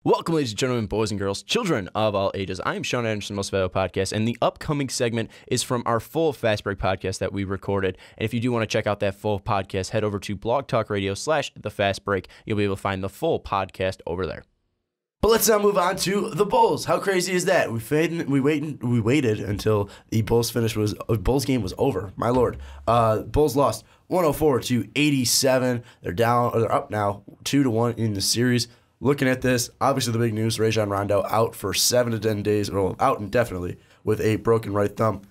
Welcome, ladies and gentlemen, boys and girls, children of all ages. I am Sean Anderson, Most Valuable Podcast, and the upcoming segment is from our full Fast Break podcast that we recorded. And if you do want to check out that full podcast, head over to Blog Talk Radio/The Fast Break. You'll be able to find the full podcast over there. But let's now move on to the Bulls. How crazy is that? We waited until the Bulls Bulls game was over. My lord, Bulls lost 104-87. They're up now 2-1 in the series. Looking at this, obviously the big news: Rajon Rondo out for 7 to 10 days, or out indefinitely with a broken right thumb.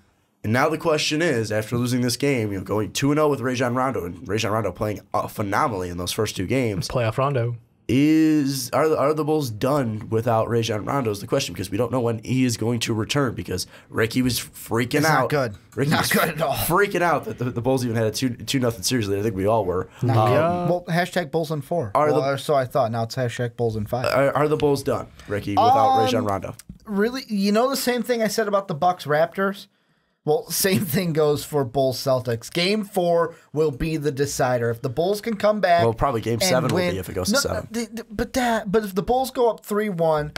And now the question is, after losing this game, going 2-0 with Rajon Rondo, and Rajon Rondo playing phenomenally in those first two games, playoff Rondo. Are the Bulls done without Rajon Rondo is the question, because we don't know when he is going to return, because Ricky was freaking out. Not good. Ricky not was good at all. Freaking out that the Bulls even had a 2-0 series lead. I think we all were. Well, hashtag Bulls in 4. So I thought. Now it's hashtag Bulls in 5. Are the Bulls done, Ricky, without Rajon Rondo? Really? You know the same thing I said about the Bucks Raptors? Well, same thing goes for Bulls Celtics. Game 4 will be the decider. If the Bulls can come back, well, probably Game 7 will be if it goes to 7. But if the Bulls go up 3-1,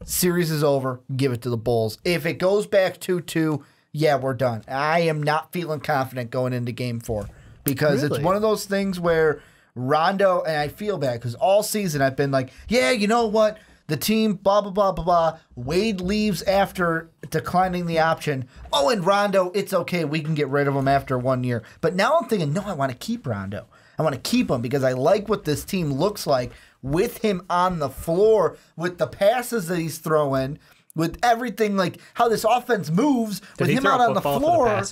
series is over. Give it to the Bulls. If it goes back 2-2, yeah, we're done. I am not feeling confident going into Game 4 because it's one of those things where Rondo, and I feel bad because all season I've been like, yeah, you know what? The team, blah, blah, blah, blah, blah. Wade leaves after declining the option. Oh, and Rondo, it's okay. We can get rid of him after 1 year. But now I'm thinking, no, I want to keep Rondo. I want to keep him because I like what this team looks like with him on the floor, with the passes that he's throwing, with everything, like how this offense moves, with him out on the floor.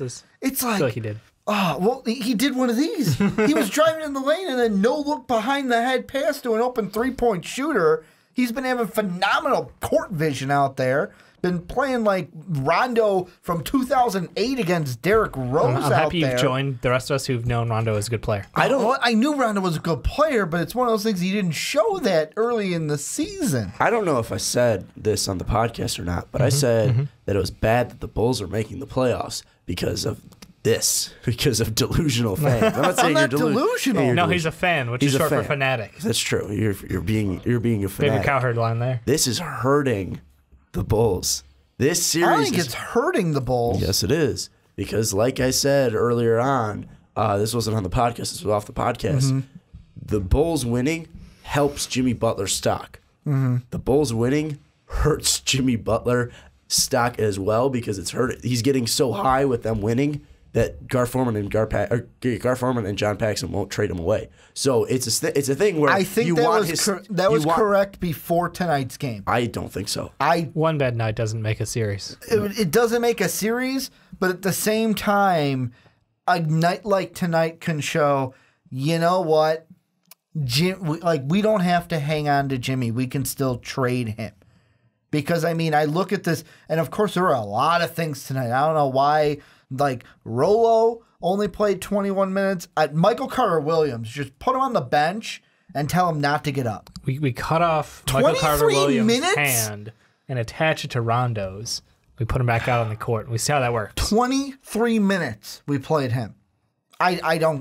It's like, I feel like he did. Oh, well, he did one of these. He was driving in the lane and then no look behind the head pass to an open three-point shooter. He's been having phenomenal court vision out there. Been playing like Rondo from 2008 against Derrick Rose out there. I'm happy you've joined the rest of us who've known Rondo as a good player. I knew Rondo was a good player, but it's one of those things he didn't show that early in the season. I don't know if I said this on the podcast or not, but I said that it was bad that the Bulls are making the playoffs because of delusional fans. I'm not saying you're delusional. Hey, no, he's a fan, which is short for fanatic. That's true. You're being a fanatic. Favorite cowherd line there. This is hurting the Bulls. This series, I think it's hurting the Bulls. Yes, it is, because like I said earlier on, this wasn't on the podcast. This was off the podcast. The Bulls winning helps Jimmy Butler's stock. The Bulls winning hurts Jimmy Butler's stock as well, because he's getting so high with them winning that Gar Forman and John Paxson won't trade him away. So it's a thing where I think that was correct before tonight's game. I don't think so. One bad night doesn't make a series. It doesn't make a series, but at the same time, a night like tonight can show, you know what, we don't have to hang on to Jimmy. We can still trade him. Because, I mean, I look at this, and of course there were a lot of things tonight. I don't know why. Like, Rolo only played 21 minutes. Michael Carter-Williams, just put him on the bench and tell him not to get up. We cut off Michael Carter-Williams' hand and attach it to Rondo's. We put him back out on the court, and we see how that works. 23 minutes we played him. I don't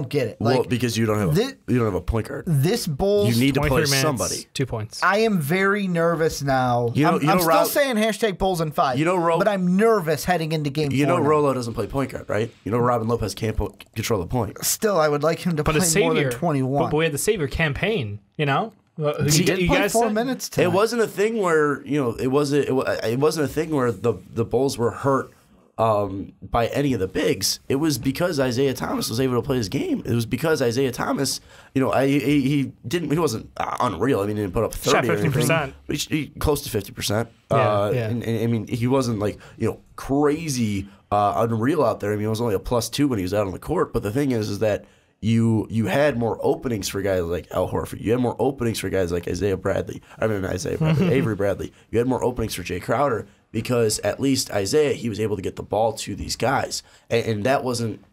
get it. Well, because you don't have a point guard. This Bulls, you need to play minutes, somebody. 2 points. I am very nervous now. I'm still saying hashtag Bulls in 5. But I'm nervous heading into Game 4. You know, Rolo doesn't play point guard, right? You know, Robin Lopez can't control the point. Still, I would like him to play more than 21. But we had the Savior campaign. You know, he did play 4 minutes tonight. It wasn't a thing where it wasn't a thing where the Bulls were hurt by any of the bigs. It was because Isaiah Thomas was able to play his game. It was because Isaiah Thomas, he wasn't unreal. I mean, he didn't put up 30 shot 50%. But he close to 50%. Yeah. And I mean, he wasn't like, crazy unreal out there. I mean, it was only a +2 when he was out on the court. But the thing is that you had more openings for guys like Al Horford. You had more openings for guys like Avery Bradley. You had more openings for Jay Crowder, because at least Isaiah, he was able to get the ball to these guys. And that wasn't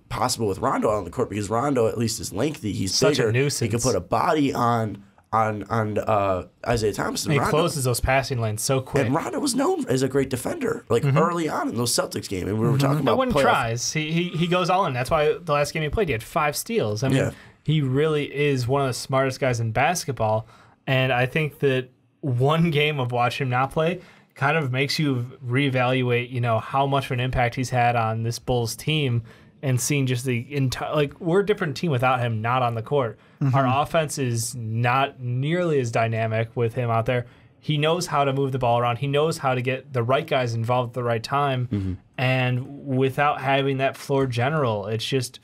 possible with Rondo on the court, because Rondo at least is lengthy. He's such bigger. A nuisance. He can put a body on Isaiah Thomas. And he closes those passing lanes so quick. And Rondo was known as a great defender, early on in those Celtics games. And we were talking about when tries. He goes all in. That's why the last game he played, he had 5 steals. I mean, he really is one of the smartest guys in basketball. And I think that one game of watching him not play kind of makes you reevaluate, how much of an impact he's had on this Bulls team, and seeing just the entire, we're a different team without him not on the court. Our offense is not nearly as dynamic with him out there. He knows how to move the ball around. He knows how to get the right guys involved at the right time. And without having that floor general, it's just,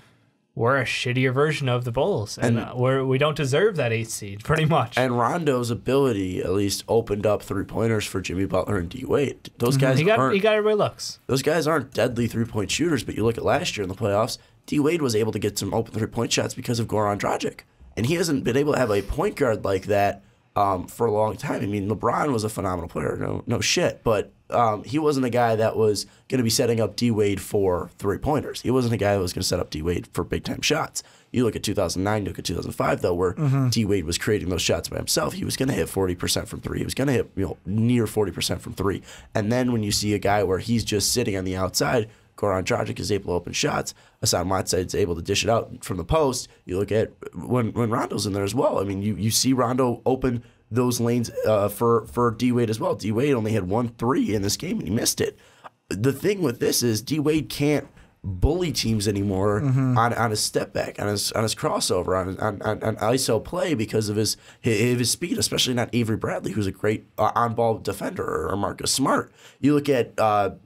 we're a shittier version of the Bulls. And we don't deserve that 8th seed, pretty much. And Rondo's ability at least opened up three-pointers for Jimmy Butler and D. Wade. Those guys he got everybody looks. Those guys aren't deadly three-point shooters, but you look at last year in the playoffs, D. Wade was able to get some open three-point shots because of Goran Dragic. And he hasn't been able to have a point guard like that for a long time. I mean, LeBron was a phenomenal player, no shit, but he wasn't a guy that was going to be setting up D. Wade for three-pointers. He wasn't a guy that was going to set up D. Wade for big-time shots. You look at 2009, you look at 2005, though, where D. Wade was creating those shots by himself. He was going to hit 40% from three. He was going to hit near 40% from three. And then when you see a guy where he's just sitting on the outside, Goran Dragic is able to open shots. Hassan Whiteside is able to dish it out from the post. You look at when Rondo's in there as well. I mean, you see Rondo open those lanes for D. Wade as well. D. Wade only had 1 3 in this game, and he missed it. The thing with this is D. Wade can't bully teams anymore on his step back, on his crossover, on ISO play because of his speed, especially not Avery Bradley, who's a great on-ball defender, or Marcus Smart. You look at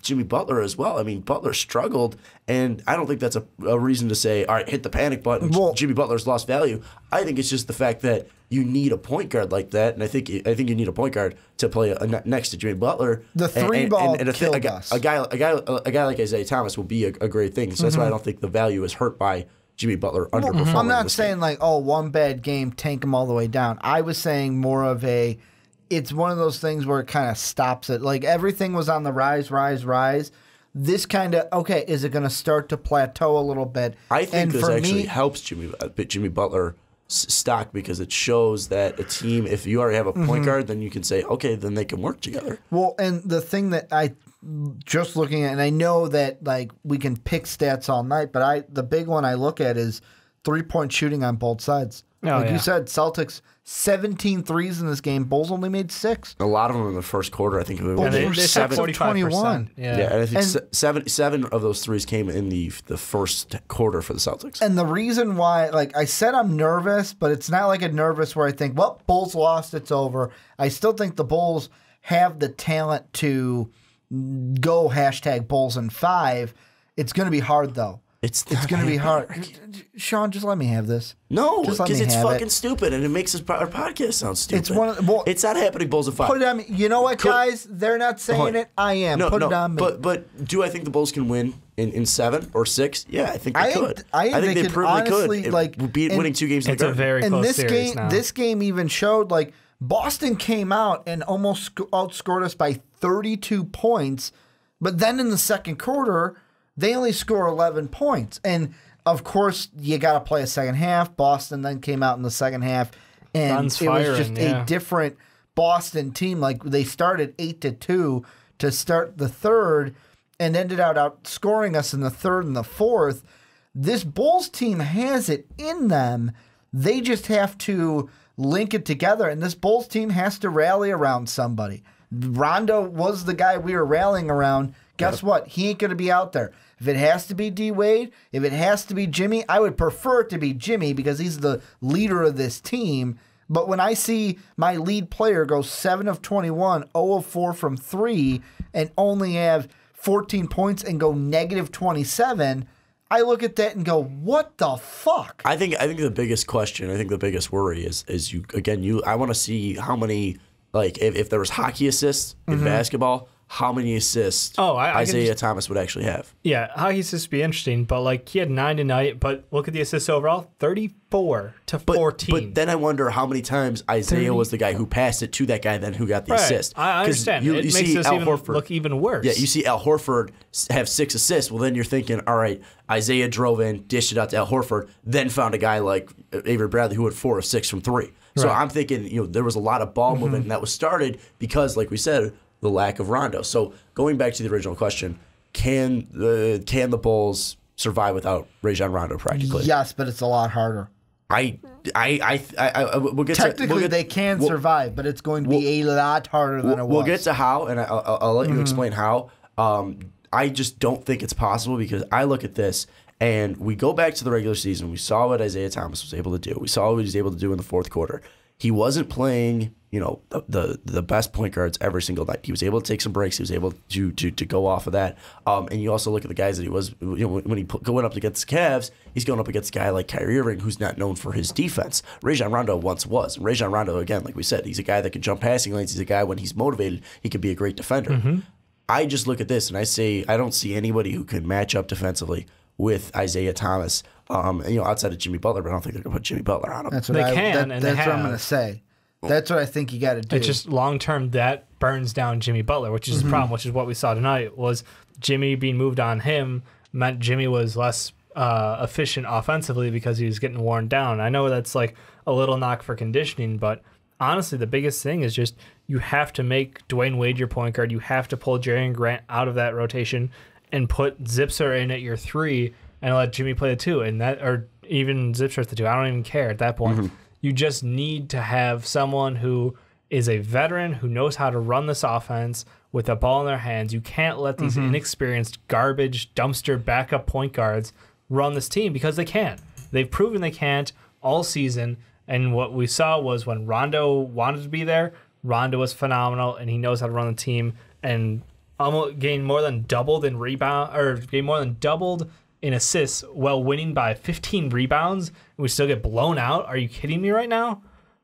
Jimmy Butler as well. I mean, Butler struggled, and I don't think that's a reason to say, all right, hit the panic button. Well, Jimmy Butler's lost value. I think it's just the fact that you need a point guard like that, and I think you need a point guard to play next to Jimmy Butler. The three-ball killed us. A guy like Isaiah Thomas will be a great thing. So that's why I don't think the value is hurt by Jimmy Butler underperforming. I'm not saying one bad game, tank him all the way down. I was saying more of it's one of those things where it kind of stops it. Like everything was on the rise. This kind of, is it going to start to plateau a little bit? I think this actually helps Jimmy Butler stock, because it shows that a team, if you already have a point guard, then you can say, okay, then they can work together. Well, and the thing that I just looking at, and I know that we can pick stats all night, but the big one I look at is 3-point shooting on both sides. You said, Celtics 17 threes in this game. Bulls only made 6. A lot of them in the first quarter. I think Bulls were 7 of 21. Yeah, and I think seven of those threes came in the first quarter for the Celtics. And the reason why, I said, I'm nervous, but it's not like a nervous where I think, well, Bulls lost, it's over. I still think the Bulls have the talent to go #Bulls in 5. It's going to be hard, though. It's going to be hard. Sean, just let me have this. No, because it's fucking stupid, and it makes our podcast sound stupid. It's not happening, Bulls of 5. Put it on me. You know what, guys? They're not saying it. I am. Put it on me. But do I think the Bulls can win in 7 or 6? Yeah, I think they could. I think they honestly could. Winning 2 games in the It's a very close series now. This game even showed, Boston came out and almost outscored us by 32 points, but then in the second quarter, they only score 11 points. And, of course, you got to play a second half. Boston then came out in the second half, and was just a different Boston team. They started 8-2 to start the third and ended out outscoring us in the third and the fourth. This Bulls team has it in them. They just have to link it together, and this Bulls team has to rally around somebody. Rondo was the guy we were rallying around. Guess what? He ain't going to be out there. If it has to be D. Wade, if it has to be Jimmy, I would prefer it to be Jimmy because he's the leader of this team. But when I see my lead player go 7 of 21, 0 of 4 from 3, and only have 14 points and go -27, I look at that and go, what the fuck? I think the biggest question, the biggest worry is I want to see how many, if there was hockey assists in basketball, how many assists Isaiah Thomas would actually have. Yeah, hockey assists would be interesting, but he had 9 tonight, but look at the assists overall, 34 to 14. But then I wonder how many times Isaiah was the guy who passed it to that guy then who got the assist. I understand. It makes this look even worse. Yeah, you see Al Horford have 6 assists. Well, then you're thinking, all right, Isaiah drove in, dished it out to Al Horford, then found a guy like Avery Bradley who had 4 of 6 from 3. So I'm thinking, there was a lot of ball movement, and that was started because, like we said, the lack of Rondo. So going back to the original question, can the Bulls survive without Rajon Rondo practically? Yes, but it's a lot harder. we'll get Technically, they can survive, but it's going to be a lot harder than it was. We'll get to how, and I'll let you explain how. I just don't think it's possible because I look at this, and we go back to the regular season. We saw what Isaiah Thomas was able to do. We saw what he was able to do in the fourth quarter. He wasn't playing, the best point guards every single night. He was able to take some breaks. He was able to go off of that. And you also look at the guys that he was, when he going up against the Cavs, he's going up against a guy like Kyrie Irving, who's not known for his defense. Rajon Rondo once was. And Rajon Rondo, again, like we said, he's a guy that can jump passing lanes. He's a guy when he's motivated, he could be a great defender. Mm-hmm. I just look at this and I say I don't see anybody who can match up defensively with Isaiah Thomas. Outside of Jimmy Butler, but I don't think they're going to put Jimmy Butler on him. That's what that's what I'm going to say. That's what I think you got to do. It's just long term that burns down Jimmy Butler, which is the problem, which is what we saw tonight, was Jimmy being moved on him meant Jimmy was less efficient offensively because he was getting worn down. I know that's like a little knock for conditioning, but honestly, the biggest thing is just you have to make Dwayne Wade your point guard. You have to pull Jerian Grant out of that rotation and put Zipser in at your 3 and let Jimmy play the 2, and that, or even Zipser at the 2. I don't even care at that point. Mm-hmm. You just need to have someone who is a veteran who knows how to run this offense with the ball in their hands. You can't let these inexperienced, garbage, dumpster backup point guards run this team because they can't. They've proven they can't all season, and what we saw was when Rondo wanted to be there, Rondo was phenomenal, and he knows how to run the team and almost gained more than doubled in in assists while winning by 15 rebounds, and we still get blown out. Are you kidding me right now?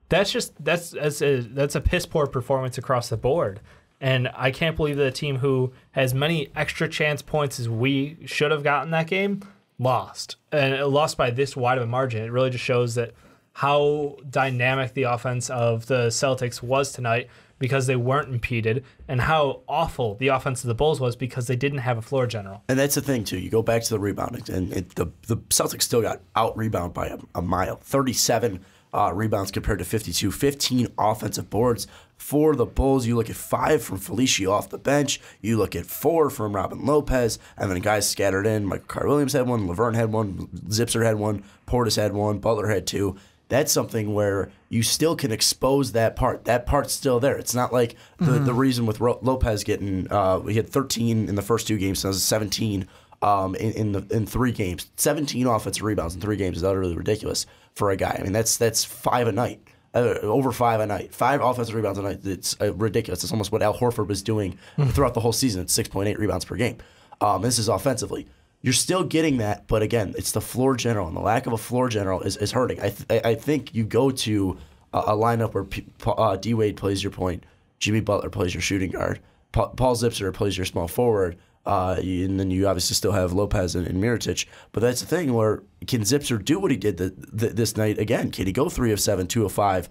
That's a piss poor performance across the board. And I can't believe that a team who has many extra chance points as we should have gotten that game lost. And it lost by this wide of a margin. It really just shows that how dynamic the offense of the Celtics was tonight because they weren't impeded, and how awful the offense of the Bulls was because they didn't have a floor general. And that's the thing, too. You go back to the rebounding, and the Celtics still got out-rebounded by a mile. 37 rebounds compared to 52. 15 offensive boards for the Bulls. You look at 5 from Felicia off the bench. You look at 4 from Robin Lopez, and then guys scattered in. Michael Carter-Williams had one. Laverne had one. Zipser had one. Portis had one. Butler had 2. That's something where you still can expose that part. That part's still there. It's not like the reason with Lopez getting he had 13 in the first 2 games, so that was 17 in 3 games. 17 offensive rebounds in 3 games is utterly ridiculous for a guy. I mean, that's 5 a night, over 5 a night. 5 offensive rebounds a night. It's ridiculous. It's almost what Al Horford was doing throughout the whole season. It's 6.8 rebounds per game. This is offensively. You're still getting that, but again, it's the floor general, and the lack of a floor general is hurting. I think you go to a lineup where D. Wade plays your point, Jimmy Butler plays your shooting guard, Paul Zipser plays your small forward, and then you obviously still have Lopez and Mirotic. But that's the thing where can Zipser do what he did this night again? Can he go 3 of 7, 2 of 5,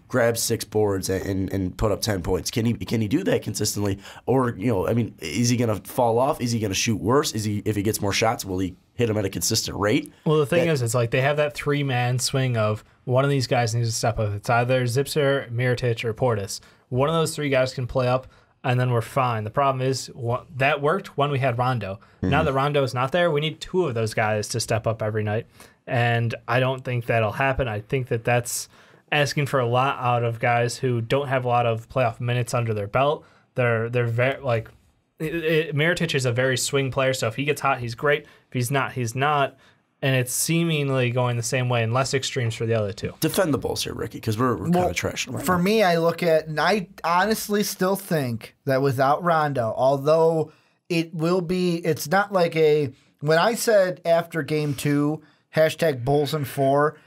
grab 6 boards and put up 10 points? Can he do that consistently? Or is he going to fall off? Is he going to shoot worse? If he gets more shots, will he hit them at a consistent rate? Well, the thing is, it's like they have that 3-man swing of one of these guys needs to step up. It's either Zipser, Mirotic, or Portis. One of those 3 guys can play up, and then we're fine. The problem is that worked when we had Rondo. Mm-hmm. Now that Rondo is not there, we need 2 of those guys to step up every night, and I don't think that'll happen. I think that's asking for a lot out of guys who don't have a lot of playoff minutes under their belt. They're very Mirotic is a very swing player, so if he gets hot, he's great. If he's not, he's not. And it's seemingly going the same way and less extremes for the other 2. Defend the Bulls here, Ricky, because we're kind of trashing them right for now. Me, I look at, and I honestly still think that without Rondo, although it's not like when I said after game 2, #Bulls in 4,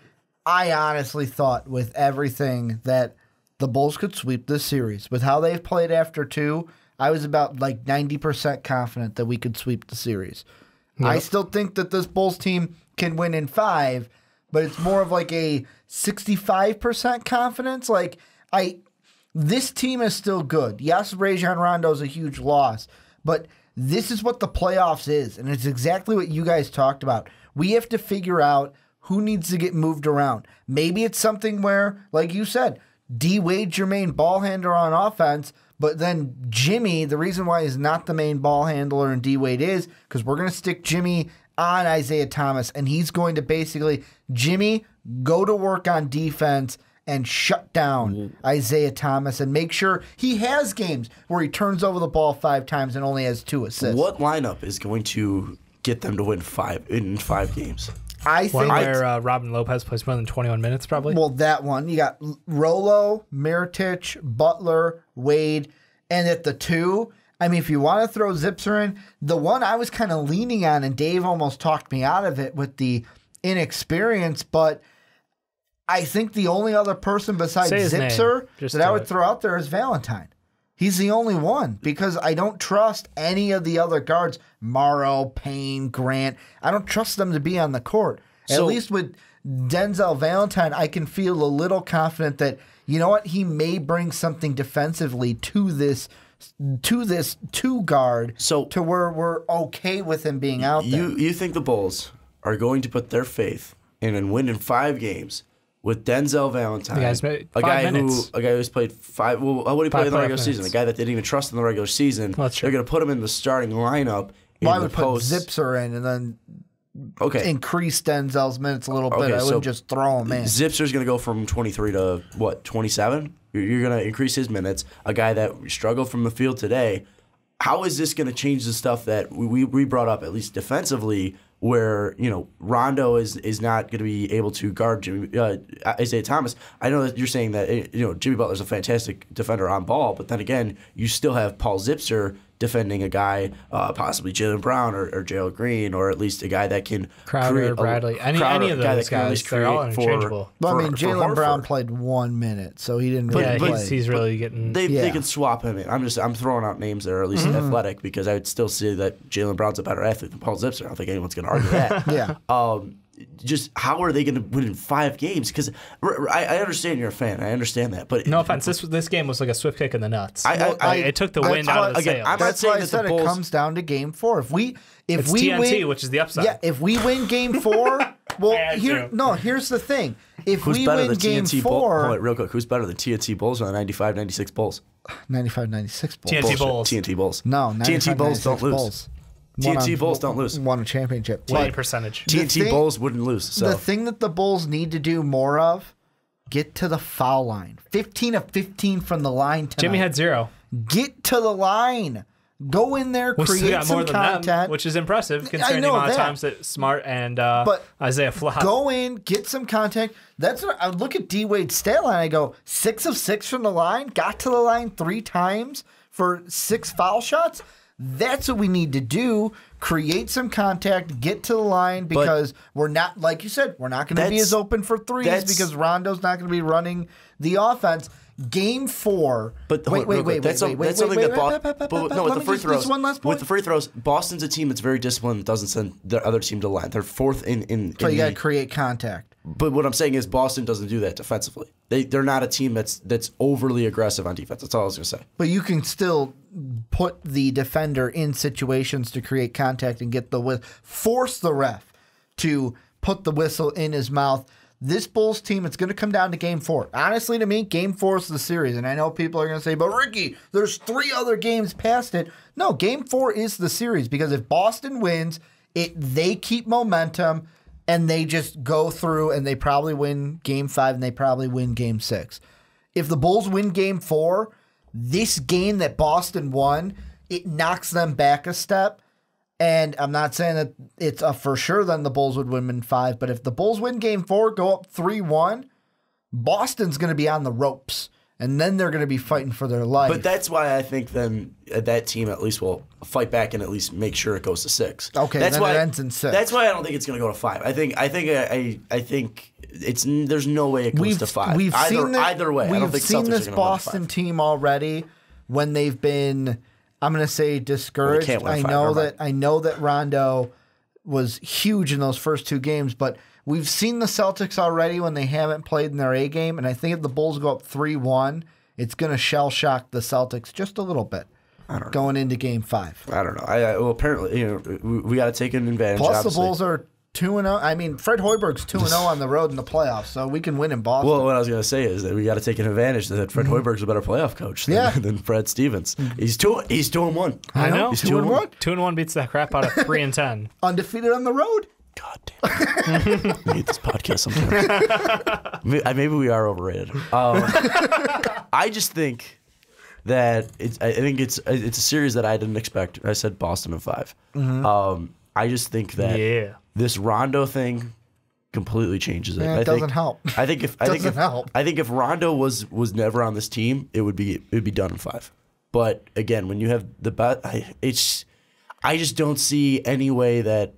I honestly thought with everything that the Bulls could sweep this series. With how they've played after 2, I was about 90% confident that we could sweep the series. Yep. I still think that this Bulls team can win in 5, but it's more of a 65% confidence. This team is still good. Yes, Rajon Rondo is a huge loss, but this is what the playoffs is, and it's exactly what you guys talked about. We have to figure out who needs to get moved around. Maybe it's something where, like you said, D. Wade's your main ball handler on offense, but then Jimmy, the reason why he's not the main ball handler and D. Wade is because we're going to stick Jimmy on Isaiah Thomas, and he's going to basically, Jimmy, go to work on defense and shut down Isaiah Thomas and make sure he has games where he turns over the ball 5 times and only has 2 assists. What lineup is going to get them to win 5 games? I think where Robin Lopez plays more than 21 minutes, probably. Well, that one. You got Rolo, Mirotic, Butler, Wade, and at the 2, I mean, if you want to throw Zipser in, the one I was kind of leaning on, and Dave almost talked me out of it with the inexperience, but I think the only other person besides Zipser that I would throw out there is Valentine. He's the only one because I don't trust any of the other guards, Morrow, Payne, Grant. I don't trust them to be on the court. At least with Denzel Valentine, I can feel a little confident that, you know what, he may bring something defensively to this 2 guard to where we're okay with him being out there. You think the Bulls are going to put their faith in winning 5 games with Denzel Valentine, a guy who's played 5. Well, what did he play in the regular season? A guy that didn't even trust in the regular season. They're going to put him in the starting lineup. I would put Zipser in and then increase Denzel's minutes a little bit. I wouldn't just throw him in. Zipser's going to go from 23 to 27. You're going to increase his minutes. A guy that struggled from the field today. How is this going to change the stuff that we brought up, at least defensively, where Rondo is not going to be able to guard Isaiah Thomas? I know that you're saying that Jimmy Butler's a fantastic defender on ball, but then again, you still have Paul Zipser defending a guy, possibly Jaylen Brown or Jalen Green, or at least a guy that can Crowder, Bradley, any of those guys. They're all interchangeable. Well, I mean, Jaylen Brown played 1 minute, so he didn't really play. He's really getting. They can swap him in. I'm throwing out names that are at least athletic because I would still say that Jaylen Brown's a better athlete than Paul Zipser. I don't think anyone's going to argue that. Yeah. Just how are they going to win in 5 games? Because I understand you're a fan. I understand that, but no offense, this game was like a swift kick in the nuts. It took the wind out of the sails. That's why I said it comes down to Game 4. If we TNT, win, which is the upside. Yeah, if we win Game 4, well, here's the thing. If we win Game 4, real quick, who's better than TNT Bulls or the 95-96 Bulls? 95-96 Bulls. TNT Bulls. TNT Bulls. No, TNT Bulls don't lose. TNT Bulls don't lose. Won a championship. Winning percentage. TNT Bulls wouldn't lose. So. The thing that the Bulls need to do more of, get to the foul line. 15 of 15 from the line tonight. Jimmy had 0. Get to the line. Go in there, create some content. Which is impressive considering the amount of times that Smart and Isaiah flopped. Go in, get some contact. That's what I look at D Wade's stat line. I go 6 of 6 from the line. Got to the line 3 times for 6 foul shots. That's what we need to do. Create some contact, get to the line because we're not, like you said, we're not going to be as open for threes because Rondo's not going to be running the offense. Game 4. But wait. That's something that with the free throws. With the free throws, Boston's a team that's very disciplined. Doesn't send the other team to the line. They're 4th in. So you got to create contact. But what I'm saying is Boston doesn't do that defensively. They're not a team that's overly aggressive on defense. That's all I was going to say. But you can still put the defender in situations to create contact and get the force the ref to put the whistle in his mouth. This Bulls team, it's going to come down to Game 4. Honestly, to me, Game 4 is the series. And I know people are going to say, but Ricky, there's 3 other games past it. No, Game 4 is the series because if Boston wins, they keep momentum and they just go through and they probably win Game 5 and they probably win Game 6. If the Bulls win Game 4, this game that Boston won, it knocks them back a step. And I'm not saying that it's a for sure then the Bulls would win in 5, but if the Bulls win Game 4, go up 3-1, Boston's going to be on the ropes, and then they're going to be fighting for their life. But that's why I think then that team at least will fight back and at least make sure it goes to 6. Okay, that's then why it ends in 6. That's why I don't think it's going to go to 5. I think it's there's no way it goes to 5. Either way, I don't think we've seen this Boston 5. team already when they've been, I'm going to say, discouraged. I know that Rondo was huge in those first 2 games, but we've seen the Celtics already when they haven't played in their A game, and I think if the Bulls go up 3-1, it's going to shell shock the Celtics just a little bit. Going into Game 5. I don't know. Well, apparently, we got to take an advantage. Plus, obviously. the Bulls are 2-0. I mean, Fred Hoiberg's 2-0 on the road in the playoffs, so we can win in Boston. Well, what I was going to say is that we got to take an advantage that Fred Hoiberg's a better playoff coach than Fred Stevens. He's 2-1. I know. He's 2-1. 2-1 beats the crap out of 3-10. Undefeated on the road. God damn it. I hate this podcast sometimes. Maybe we are overrated. I just think that I think it's a series that I didn't expect. I said Boston in 5. I just think that this Rondo thing completely changes it. Yeah, it doesn't help. I think if Rondo was never on this team, it would be done in 5. But again, when you have the bet, I just don't see any way that.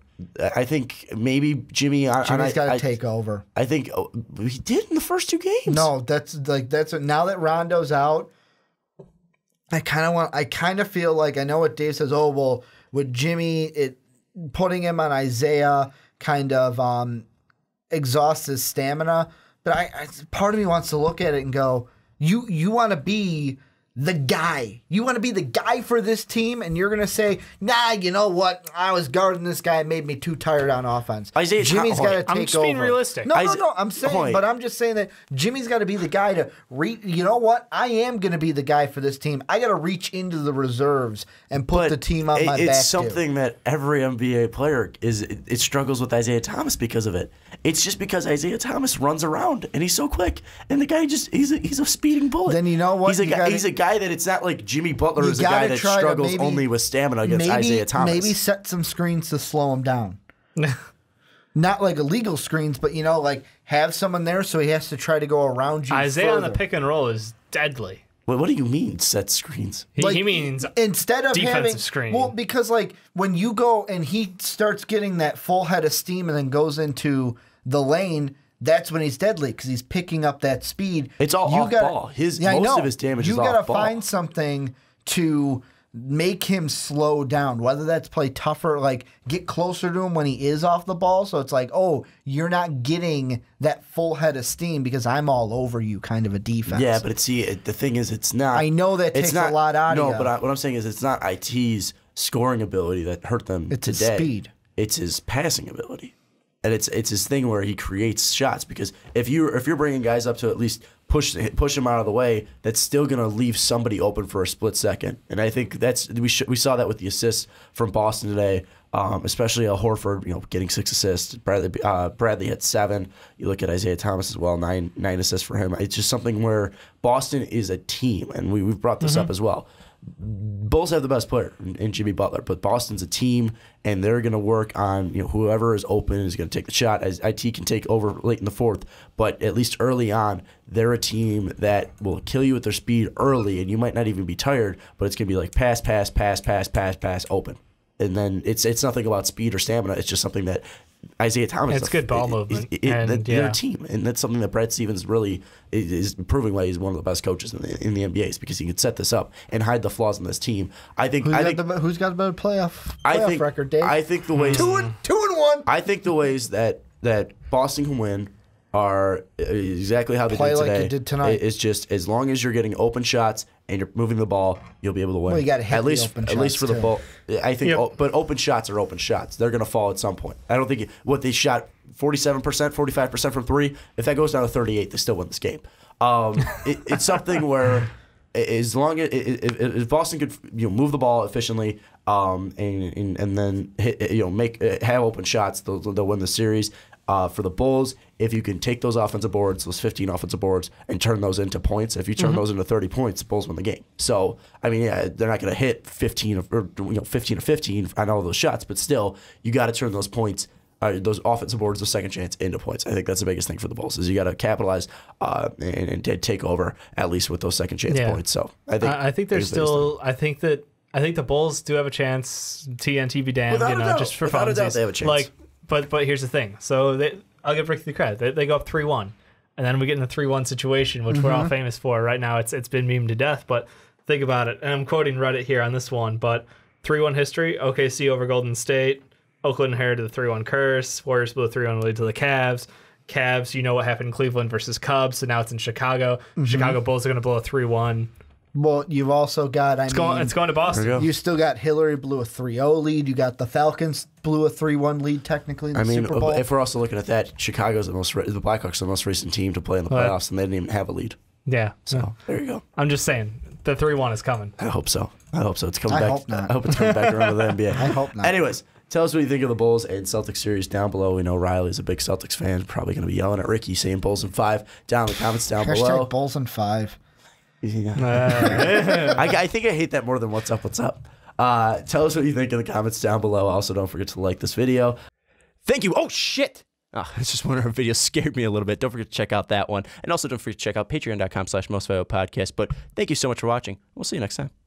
I think maybe Jimmy's got to take over. I think he did in the first 2 games. No, that's now that Rondo's out, I kind of feel like I know what Dave says. Oh well, with Jimmy, putting him on Isaiah kind of exhausts his stamina. But part of me wants to look at it and go, you want to be the guy. You want to be the guy for this team, and you're going to say, nah, you know what? I was guarding this guy. It made me too tired on offense. Jimmy's got to take over. I'm just being realistic. No. I'm saying, but I'm just saying that Jimmy's got to be the guy to you know what? I am going to be the guy for this team. I got to reach into the reserves and put the team on my back. It's something that every NBA player it struggles with Isaiah Thomas because of it. It's just because Isaiah Thomas runs around, and he's so quick. And the guy he's a speeding bullet. Then you know what? He's a guy that it's not like Jimmy Butler is a guy that struggles only with stamina against Isaiah Thomas. Maybe set some screens to slow him down. Not like illegal screens, but like have someone there so he has to try to go around you. Isaiah on the pick and roll is deadly. What do you mean set screens? He means instead of defensive screen. Well, because when you go and he starts getting that full head of steam and then goes into the lane, that's when he's deadly because he's picking up that speed. It's all off ball. Most of his damage is off ball. You got to find something to make him slow down, whether that's play tougher, get closer to him when he is off the ball. So it's like, oh, you're not getting that full head of steam because I'm all over you kind of a defense. Yeah, but the thing is, it's not. I know that takes a lot out of you. No, but what I'm saying is it's not IT's scoring ability that hurt them it's today. His speed. It's his passing ability. And it's his thing where he creates shots because if you're bringing guys up to at least push him out of the way, that's still going to leave somebody open for a split second. And I think we saw that with the assists from Boston today, especially Horford, getting 6 assists. Bradley had 7. You look at Isaiah Thomas as well, 9 assists for him. It's just something where Boston is a team, and we've brought this up as well. Bulls have the best player in Jimmy Butler, but Boston's a team, and they're going to work on whoever is open is going to take the shot. As IT can take over late in the 4th, but at least early on, they're a team that will kill you with their speed early, and you might not even be tired, but it's going to be like pass, open. And then it's nothing about speed or stamina. It's just something that Isaiah Thomas. It's good ball movement. They're a team, and that's something that Brad Stevens really is proving why he's one of the best coaches in the NBA, is because he can set this up and hide the flaws in this team. Who's got the better playoff record, Dave? I think the ways 2-1. I think the ways that Boston can win are exactly how they play did today. Like you did tonight. It's just as long as you're getting open shots and you're moving the ball, you'll be able to win. Well, you got to hit at least for the ball. I think, but open shots are open shots. They're going to fall at some point. I don't think what they shot 47%, 45% from 3. If that goes down to 38, they still win this game. It's something where as long as if Boston could move the ball efficiently and then hit have open shots, they'll win the series. For the Bulls, if you can take those offensive boards, those 15 offensive boards, and turn those into points, if you turn those into 30 points, the Bulls win the game. So, I mean, they're not going to hit 15 or 15 on all those shots, but still, you got to turn those points, those offensive boards, those second chance into points. I think that's the biggest thing for the Bulls is you got to capitalize and take over at least with those second chance points. So, I think there's still. I think the Bulls do have a chance. TNT be damned, just for fun. Without a doubt, they have a chance. But here's the thing. So I'll give Ricky the credit. They go up 3-1, and then we get in a 3-1 situation, which we're all famous for. Right now, it's been memed to death. But think about it, and I'm quoting Reddit here on this one. But 3-1 history: OKC over Golden State. Oakland inherited the 3-1 curse. Warriors blew a 3-1 lead to the Cavs. Cavs, you know what happened in Cleveland versus Cubs, so now it's in Chicago. Chicago Bulls are going to blow a 3-1. Well, you've also got, it's going to Boston. You still got Hillary blew a 3-0 lead. You got the Falcons blew a 3-1 lead technically in the Super Bowl. If we're also looking at that, Chicago's the Blackhawks are the most recent team to play in the playoffs, and they didn't even have a lead. Yeah. So there you go. I'm just saying, the 3-1 is coming. I hope so. It's coming back. Hope not. I hope it's coming back around to the NBA. I hope not. Anyways, Tell us what you think of the Bulls and Celtics series down below. We know Riley's a big Celtics fan. Probably going to be yelling at Ricky saying Bulls in 5 down in the comments down below. Hashtag Bulls in 5. Yeah. I think I hate that more than what's up, what's up. Tell us what you think in the comments down below. Also, don't forget to like this video. Thank you. Oh, shit. Oh, it's just one of our videos scared me a little bit. Don't forget to check out that one. And also don't forget to check out patreon.com/mostvaluablepodcast. But thank you so much for watching. We'll see you next time.